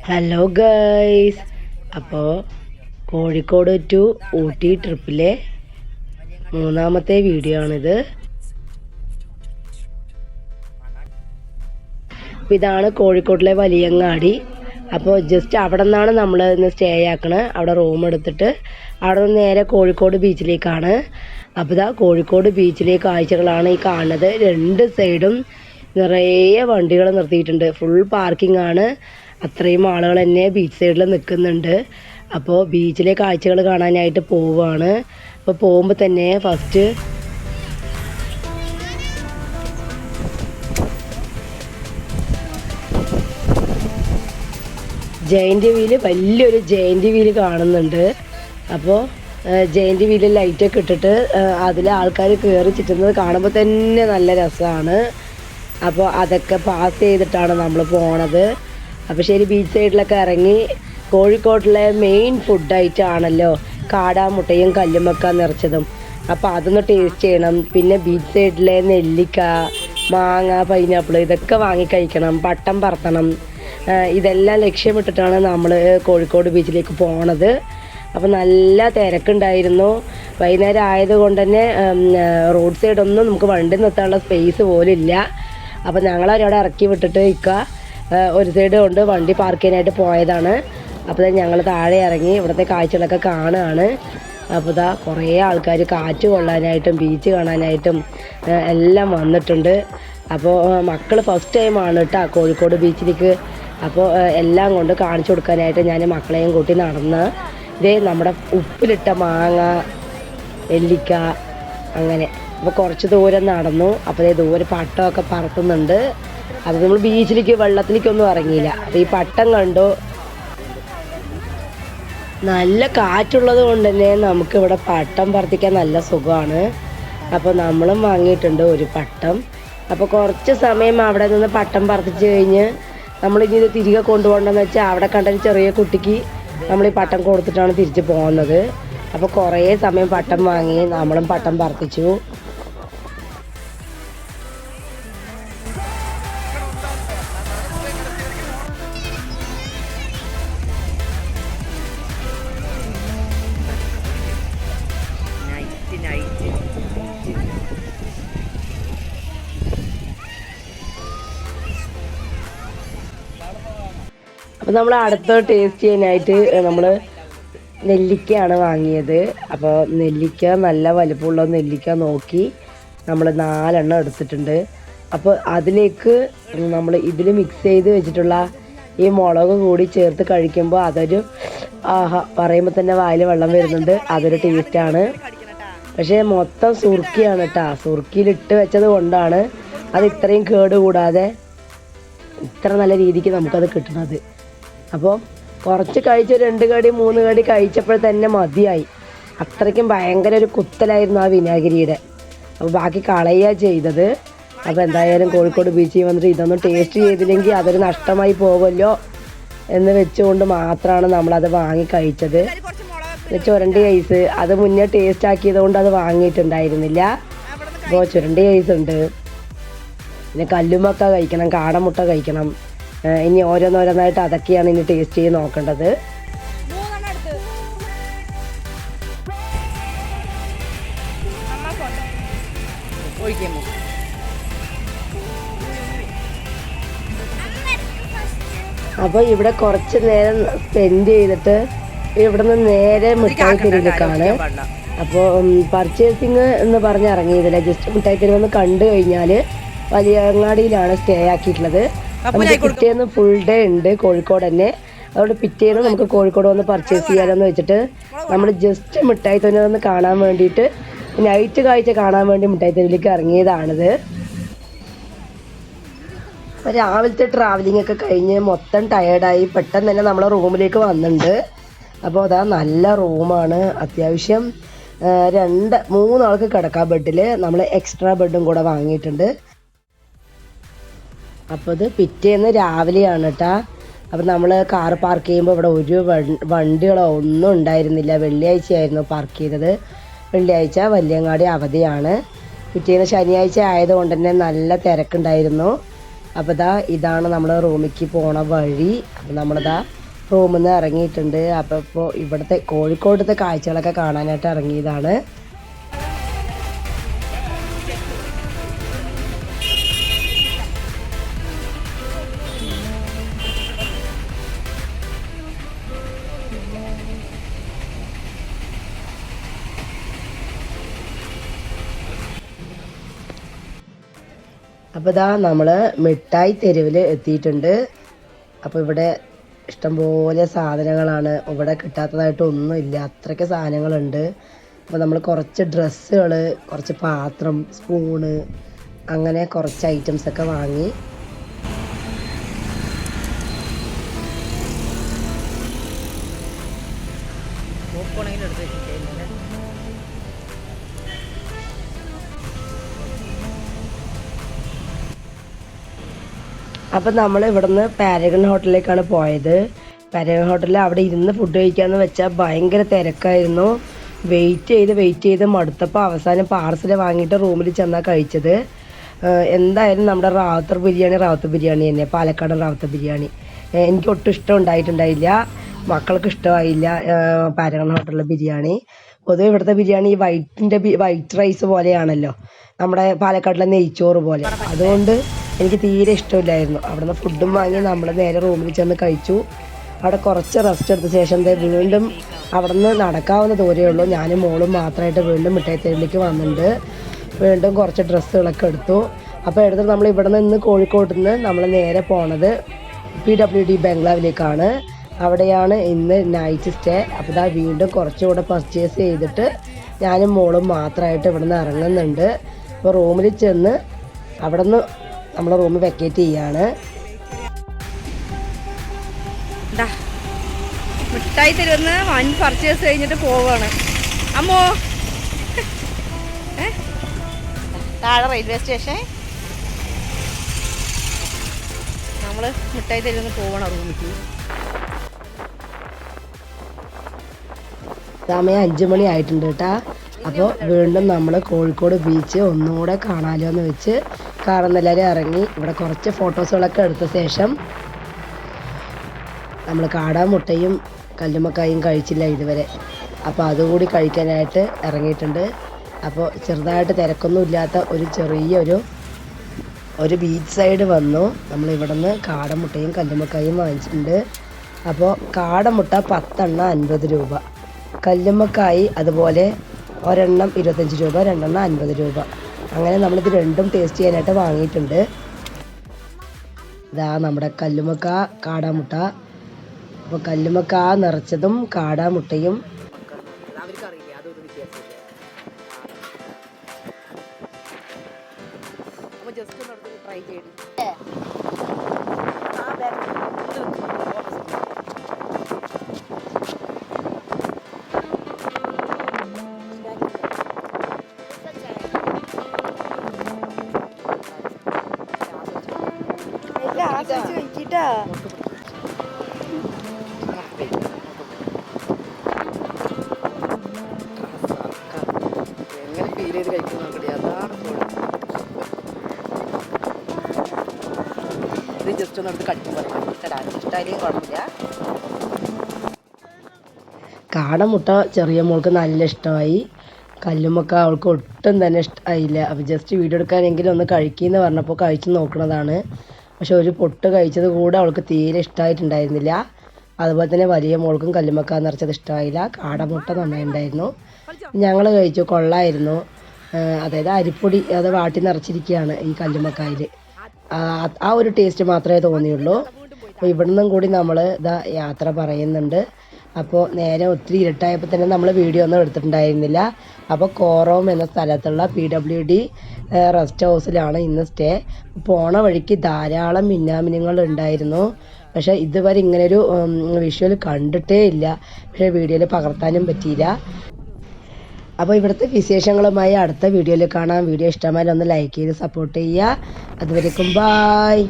Hello guys, അപ്പോൾ Kozhikode to Ooty ട്രിപ്പിലെ മൂന്നാമത്തെ video ആണിത്. അപ്പോൾ ഇതാണ് കോഴിക്കോട്ടിലെ വലിയങ്ങാടി. അപ്പോൾ ജസ്റ്റ് അവിടെ നിന്നാണ് നമ്മൾ ഇന്ന് സ്റ്റേ ആക്കണത്. അവിടെ റൂം എടുത്തിട്ട് അവിടെ നിന്ന് നേരെ കോഴിക്കോട് ബീച്ചിലേക്കാണ്. അപ്പോൾ ഇതാ കോഴിക്കോട് ബീച്ചിലെ കാഴ്ചകളാണ് ഈ കാണുന്നത്. രണ്ട് സൈഡും നിറയെ വണ്ടികൾ നിർത്തിയിട്ടുണ്ട്. ഫുൾ പാർക്കിംഗ് ആണ്. അത്രയും ആളുകൾ തന്നെ ബീച്ച് സൈഡിൽ നിൽക്കുന്നുണ്ട്. അപ്പോൾ ബീച്ചിലെ കാഴ്ചകൾ കാണാനായിട്ട് പോവുകയാണ്. അപ്പോൾ പോകുമ്പോൾ തന്നെ ഫസ്റ്റ് ജയൻറ്റ് വീല്, വലിയൊരു ജയൻറ്റ് വീല് കാണുന്നുണ്ട്. അപ്പോൾ ജയൻറ്റ് വീല് ലൈറ്റൊക്കെ ഇട്ടിട്ട് അതിൽ ആൾക്കാർ കയറി ചുറ്റുന്നത് കാണുമ്പോൾ തന്നെ നല്ല രസമാണ്. അപ്പോൾ അതൊക്കെ പാസ് ചെയ്തിട്ടാണ് നമ്മൾ പോണത്. അപ്പോൾ ശരി, ബീച്ച് സൈഡിലൊക്കെ ഇറങ്ങി കോഴിക്കോട്ടിലെ മെയിൻ ഫുഡായിട്ടാണല്ലോ കാടാമുട്ടയും കല്ലുമക്ക നിറച്ചതും. അപ്പോൾ അതൊന്ന് ടേസ്റ്റ് ചെയ്യണം. പിന്നെ ബീച്ച് സൈഡിലെ നെല്ലിക്ക, മാങ്ങ, പൈനാപ്പിൾ ഇതൊക്കെ വാങ്ങി കഴിക്കണം. പട്ടം പറത്തണം. ഇതെല്ലാം ലക്ഷ്യമിട്ടിട്ടാണ് നമ്മൾ കോഴിക്കോട് ബീച്ചിലേക്ക് പോണത്. അപ്പോൾ നല്ല തിരക്കുണ്ടായിരുന്നു. വൈകുന്നേരം ആയതുകൊണ്ട് തന്നെ റോഡ് സൈഡൊന്നും നമുക്ക് വണ്ടി നിർത്താനുള്ള സ്പേസ് പോലും ഇല്ല. അപ്പോൾ ഞങ്ങളവരവിടെ ഇറക്കി വിട്ടിട്ട് ഒരു സൈഡ് കൊണ്ട് വണ്ടി പാർക്ക് ചെയ്യാനായിട്ട് പോയതാണ്. അപ്പോൾ ഞങ്ങൾ താഴെ ഇറങ്ങി ഇവിടുത്തെ കാഴ്ചകളൊക്കെ കാണുകയാണ്. അപ്പോൾ ഇതാ കുറേ ആൾക്കാർ കാറ്റ് കൊള്ളാനായിട്ടും ബീച്ച് കാണാനായിട്ടും എല്ലാം വന്നിട്ടുണ്ട്. അപ്പോൾ മക്കൾ ഫസ്റ്റ് ടൈമാണ് കേട്ടോ കോഴിക്കോട് ബീച്ചിലേക്ക്. അപ്പോൾ എല്ലാം കൊണ്ട് കാണിച്ചു കൊടുക്കാനായിട്ട് ഞാൻ മക്കളെയും കൂട്ടി നടന്ന് ഇതേ നമ്മുടെ ഉപ്പിലിട്ട മാങ്ങ, നെല്ലിക്ക അങ്ങനെ. അപ്പോൾ കുറച്ച് ദൂരം നടന്നു. അപ്പോൾ ദൂരെ പട്ടമൊക്കെ പറത്തുന്നുണ്ട്. അത് നമ്മൾ ബീച്ചിലേക്ക് വെള്ളത്തിലേക്കൊന്നും ഇറങ്ങിയില്ല. അപ്പോൾ ഈ പട്ടം കണ്ടു. നല്ല കാറ്റുള്ളത് കൊണ്ട് തന്നെ നമുക്കിവിടെ പട്ടം പറത്തിക്കാൻ നല്ല സുഖമാണ്. അപ്പോൾ നമ്മളും വാങ്ങിയിട്ടുണ്ട് ഒരു പട്ടം. അപ്പോൾ കുറച്ച് സമയം അവിടെ നിന്ന് പട്ടം പറത്തിച്ച് കഴിഞ്ഞ് നമ്മളിനി ഇത് തിരികെ കൊണ്ടുപോകണമെന്ന് വെച്ചാൽ അവിടെ കണ്ടൊരു ചെറിയ കുട്ടിക്ക് നമ്മൾ ഈ പട്ടം കൊടുത്തിട്ടാണ് തിരിച്ച് പോകുന്നത്. അപ്പോൾ കുറേ സമയം പട്ടം വാങ്ങി നമ്മളും പട്ടം പറത്തിച്ചു. അപ്പോൾ നമ്മൾ അടുത്ത ടേസ്റ്റ് ചെയ്യാനായിട്ട് നമ്മൾ നെല്ലിക്കയാണ് വാങ്ങിയത്. അപ്പോൾ നെല്ലിക്ക നല്ല വലിപ്പമുള്ള നെല്ലിക്ക നോക്കി നമ്മൾ 4 എണ്ണം എടുത്തിട്ടുണ്ട്. അപ്പോൾ അതിലേക്ക് നമ്മൾ ഇതിൽ മിക്സ് ചെയ്ത് വെച്ചിട്ടുള്ള ഈ മുളക് കൂടി ചേർത്ത് കഴിക്കുമ്പോൾ അതൊരു പറയുമ്പോൾ തന്നെ വായിൽ വെള്ളം വരുന്നുണ്ട്. അതൊരു ടേസ്റ്റാണ്. പക്ഷേ മൊത്തം സുർക്കിയാണ് കേട്ടോ. സുർക്കിയിലിട്ട് വെച്ചത് കൊണ്ടാണ് അത് ഇത്രയും കേട് കൂടാതെ ഇത്ര നല്ല രീതിക്ക് നമുക്കത് കിട്ടുന്നത്. അപ്പോൾ കുറച്ച് കഴിച്ച് 2 കടി 3 കടി കഴിച്ചപ്പോൾ തന്നെ മതിയായി. അത്രയ്ക്കും ഭയങ്കര ഒരു കുത്തലായിരുന്നു ആ വിനാഗിരിയുടെ. അപ്പോൾ ബാക്കി കളയുക ചെയ്തത്. അപ്പോൾ എന്തായാലും കോഴിക്കോട് ബീച്ചിൽ വന്നിട്ട് ഇതൊന്നും ടേസ്റ്റ് ചെയ്തില്ലെങ്കിൽ അതൊരു നഷ്ടമായി പോകുമല്ലോ എന്ന് വെച്ചുകൊണ്ട് മാത്രമാണ് നമ്മളത് വാങ്ങി കഴിച്ചത്. ചുരണ്ടി ഐസ് അത് മുന്നേ ടേസ്റ്റ് ആക്കിയത് കൊണ്ട് അത് വാങ്ങിയിട്ടുണ്ടായിരുന്നില്ല. അപ്പോൾ ചുരണ്ടി ഐസ് ഉണ്ട്. പിന്നെ കല്ലുമക്ക കഴിക്കണം, കാടമുട്ട കഴിക്കണം. ഇനി ഓരോന്നോരോന്നായിട്ട് അതൊക്കെയാണ് ഇനി ടേസ്റ്റ് ചെയ്ത് നോക്കേണ്ടത്. അപ്പോൾ ഇവിടെ കുറച്ച് നേരം സ്പെൻഡ് ചെയ്തിട്ട് ഇവിടെ നിന്ന് നേരെ മിഠായി തെരുവിലേക്കാണ്. അപ്പോൾ പർച്ചേസിങ് എന്ന് പറഞ്ഞ് ഇറങ്ങിയതില്ല. ജസ്റ്റ് മിഠായി തെരുവെന്ന് കണ്ടു കഴിഞ്ഞാൽ വലിയങ്ങാടിയിലാണ് സ്റ്റേ ആക്കിയിട്ടുള്ളത്. നമുക്ക് പിറ്റേന്ന് ഫുൾ ഡേ ഉണ്ട് കോഴിക്കോട് തന്നെ. അതുകൊണ്ട് പിറ്റേന്ന് നമുക്ക് കോഴിക്കോട് വന്ന് പർച്ചേസ് ചെയ്യാമെന്ന് വെച്ചിട്ട് നമ്മൾ ജസ്റ്റ് മിഠായി തെരുവൊന്ന് കാണാൻ വേണ്ടിയിട്ട് നൈറ്റ് കാഴ്ച കാണാൻ വേണ്ടി മിഠായി തെരുവിലേക്ക് ഇറങ്ങിയതാണിത്. രാവിലത്തെ ട്രാവലിംഗ് ഒക്കെ കഴിഞ്ഞ് മൊത്തം ടയേർഡായി പെട്ടെന്ന് തന്നെ നമ്മളെ റൂമിലേക്ക് വന്നിട്ടുണ്ട്. അപ്പോൾ അതാ നല്ല റൂമാണ്. അത്യാവശ്യം 2-3 ആൾക്ക് കിടക്കാം ബെഡിൽ. നമ്മൾ എക്സ്ട്രാ ബെഡും കൂടെ വാങ്ങിയിട്ടുണ്ട്. അപ്പോൾ ഇത് പിറ്റേന്ന് രാവിലെയാണ് കേട്ടോ. അപ്പോൾ നമ്മൾ കാർ പാർക്ക് ചെയ്യുമ്പോൾ ഇവിടെ ഒരു വണ്ടികളോ ഒന്നും ഉണ്ടായിരുന്നില്ല. വെള്ളിയാഴ്ചയായിരുന്നു പാർക്ക് ചെയ്തത്. വെള്ളിയാഴ്ച വലിയങ്ങാടി അവധിയാണ്. പിറ്റേന്ന് ശനിയാഴ്ച ആയതുകൊണ്ട് തന്നെ നല്ല തിരക്കുണ്ടായിരുന്നു. അപ്പോൾ ഇതാണ് നമ്മൾ റൂമിലേക്ക് പോണ വഴി. അപ്പോൾ നമ്മളിതാ റൂമിൽ നിന്ന് ഇറങ്ങിയിട്ടുണ്ട്. അപ്പോൾ ഇപ്പോൾ ഇവിടുത്തെ കോഴിക്കോടത്തെ കാഴ്ചകളൊക്കെ കാണാനായിട്ട് ഇറങ്ങിയതാണ്. അപ്പോൾ ഇതാ നമ്മൾ മിഠായി തെരുവിൽ എത്തിയിട്ടുണ്ട്. അപ്പോൾ ഇവിടെ ഇഷ്ടംപോലെ സാധനങ്ങളാണ്. ഇവിടെ കിട്ടാത്തതായിട്ടൊന്നുമില്ല, അത്രയ്ക്ക് സാധനങ്ങളുണ്ട്. അപ്പോൾ നമ്മൾ കുറച്ച് ഡ്രസ്സുകൾ, കുറച്ച് പാത്രം, സ്പൂണ്, അങ്ങനെ കുറച്ച് ഐറ്റംസൊക്കെ വാങ്ങി. അപ്പം നമ്മൾ ഇവിടുന്ന് പാരഗൺ ഹോട്ടലിലേക്കാണ് പോയത്. പാരഗൺ ഹോട്ടലിൽ അവിടെ ഇരുന്ന് ഫുഡ് കഴിക്കാമെന്ന് വെച്ചാൽ ഭയങ്കര തിരക്കായിരുന്നു. വെയിറ്റ് ചെയ്ത് മടുത്തപ്പോൾ അവസാനം പാർസൽ വാങ്ങിയിട്ട് റൂമിൽ ചെന്നാൽ കഴിച്ചത്. എന്തായാലും നമ്മുടെ റാവത്തർ ബിരിയാണി തന്നെ, പാലക്കാട് റാവത്തർ ബിരിയാണി എനിക്ക് ഒട്ടും ഇഷ്ടം ഉണ്ടായിട്ടുണ്ടായില്ല, മക്കൾക്ക് ഇഷ്ടമായില്ല പാരഗൺ ഹോട്ടലിലെ ബിരിയാണി. പൊതുവെ ഇവിടുത്തെ ബിരിയാണി വൈറ്റ് റൈസ് പോലെയാണല്ലോ, നമ്മുടെ പാലക്കാട്ടിലെ നെയ്ച്ചോറ് പോലെ. അതുകൊണ്ട് എനിക്ക് തീരെ ഇഷ്ടമില്ലായിരുന്നു. അവിടുന്ന് ഫുഡും വാങ്ങി നമ്മൾ നേരെ റൂമിൽ ചെന്ന് കഴിച്ചു. അവിടെ കുറച്ച് റെസ്റ്റ് എടുത്ത ശേഷം വീണ്ടും അവിടെ നിന്ന് നടക്കാവുന്ന ദൂരമേ ഉള്ളൂ. ഞാനും മോളും മാത്രമായിട്ട് വീണ്ടും മിഠായി തെരുവിലേക്ക് വന്നിട്ടുണ്ട്. വീണ്ടും കുറച്ച് ഡ്രസ്സുകളൊക്കെ എടുത്തു. അപ്പോൾ എടുത്തിട്ട് നമ്മൾ ഇവിടെ നിന്ന് കോഴിക്കോട്ട് നിന്ന് നമ്മൾ നേരെ പോണത് PWD ബംഗ്ലാവിലേക്കാണ്. അവിടെയാണ് ഇന്ന് നൈറ്റ് സ്റ്റേ. അപ്പോൾ ഇതാ വീണ്ടും കുറച്ചുകൂടെ പർച്ചേസ് ചെയ്തിട്ട് ഞാനും മോളും മാത്രമായിട്ട് ഇവിടെ നിന്ന് ഇറങ്ങുന്നുണ്ട്. അപ്പോൾ റൂമിൽ ചെന്ന് അവിടെ നിന്ന് നമ്മൾ റൂം വെക്കേറ്റ് ചെയ്യാണ്. മിഠായി തരുന്ന വൻ പർച്ചേസ് കഴിഞ്ഞിട്ട് പോവാണ് അമ്മോ. താഴെ റെയിൽവേ സ്റ്റേഷൻ, നമ്മൾ മിഠായി തരുന്ന പോവണം റൂമിലേക്ക്. സമയം 5 മണി ആയിട്ടുണ്ട് കേട്ടോ. അപ്പോൾ വീണ്ടും നമ്മൾ കോഴിക്കോട് ബീച്ച് ഒന്നുകൂടെ കാണാമല്ലോ എന്ന് വെച്ച് കാറുന്നെല്ലാവരും ഇറങ്ങി. ഇവിടെ കുറച്ച് ഫോട്ടോസുകളൊക്കെ എടുത്ത ശേഷം നമ്മൾ കാടാമുട്ടയും കല്ലുമ്മക്കായും കഴിച്ചില്ല ഇതുവരെ, അപ്പോൾ അതുകൂടി കഴിക്കാനായിട്ട് ഇറങ്ങിയിട്ടുണ്ട്. അപ്പോൾ ചെറുതായിട്ട് തിരക്കൊന്നും ഇല്ലാത്ത ഒരു ബീച്ച് സൈഡ് വന്നു. നമ്മളിവിടെ നിന്ന് കാടമുട്ടയും കല്ലുമ്മക്കായും വാങ്ങിച്ചിട്ടുണ്ട്. അപ്പോൾ കാടമുട്ട 10 എണ്ണം 50 രൂപ, കല്ലുമ്മക്കായി അതുപോലെ ഒരെണ്ണം 25 രൂപ, 2 എണ്ണം 50 രൂപ. അങ്ങനെ നമ്മളിത് രണ്ടും ടേസ്റ്റ് ചെയ്യാനായിട്ട് വാങ്ങിയിട്ടുണ്ട്. ഇതാ നമ്മുടെ കല്ലുമ്മക്ക കാടാമുട്ട. അപ്പോൾ കല്ലുമ്മക്ക നിറച്ചതും കാടാമുട്ടയും. ട്രൈ ചെയ്തു. കഴിച്ചിട്ടാ എങ്ങനെ ഫീൽ ചെയ്ത് കഴിക്കുന്ന നോക്കട്ടെ. അതാണ് ഇത് ജസ്റ്റ് ഒന്ന് എടുത്ത് കടിക്കും പോലെ ഇഷ്ടമായാലും കുഴപ്പമില്ല. കാടമുട്ട ചെറിയ മോൾക്ക് നല്ല ഇഷ്ടമായി, കല്ലുമ്മക്ക അവൾക്ക് ഒട്ടും തന്നെ ഇഷ്ടമായില്ല. അപ്പോൾ ജസ്റ്റ് വീഡിയോ എടുക്കാനെങ്കിലും ഒന്ന് കഴിക്കുമെന്ന് പറഞ്ഞപ്പോൾ കഴിച്ച് നോക്കണതാണ്. പക്ഷെ ഒരു പൊട്ട് കഴിച്ചത് കൂടെ അവൾക്ക് തീരെ ഇഷ്ടമായിട്ടുണ്ടായിരുന്നില്ല. അതുപോലെ തന്നെ വലിയ മോൾക്കും കല്ലുമ്മക്ക നിറച്ചത് ഇഷ്ടമായില്ല. കാടമുട്ട നന്നായിട്ടുണ്ടായിരുന്നു, ഞങ്ങൾ കഴിച്ചു, കൊള്ളായിരുന്നു. അതായത് അരിപ്പൊടി അത് വാട്ടി നിറച്ചിരിക്കുകയാണ് ഈ കല്ലുമ്മക്കായിൽ. ആ ഒരു ടേസ്റ്റ് മാത്രമേ തോന്നിയുള്ളൂ. അപ്പോൾ ഇവിടെ നിന്നും കൂടി നമ്മൾ ഇതാ യാത്ര പറയുന്നുണ്ട്. അപ്പോൾ നേരെ ഒത്തിരി ഇരുട്ടായപ്പോൾ തന്നെ നമ്മൾ വീഡിയോ ഒന്നും എടുത്തിട്ടുണ്ടായിരുന്നില്ല. അപ്പോൾ കോറോം എന്ന സ്ഥലത്തുള്ള PWD റെസ്റ്റ് ഹൗസിലാണ് ഇന്ന് സ്റ്റേ. പോണ വഴിക്ക് ധാരാളം മിന്നാമിനുങ്ങൾ ഉണ്ടായിരുന്നു. പക്ഷേ ഇതുവരെ ഇങ്ങനൊരു വിഷ്വൽ കണ്ടിട്ടേ ഇല്ല. പക്ഷേ വീഡിയോയിൽ പകർത്താനും പറ്റിയില്ല. അപ്പോൾ ഇവിടുത്തെ വിശേഷങ്ങളുമായി അടുത്ത വീഡിയോയിൽ കാണാം. വീഡിയോ ഇഷ്ടമായാലും ഒന്ന് ലൈക്ക് ചെയ്ത് സപ്പോർട്ട് ചെയ്യുക. അതുവരേക്കും ബായ്.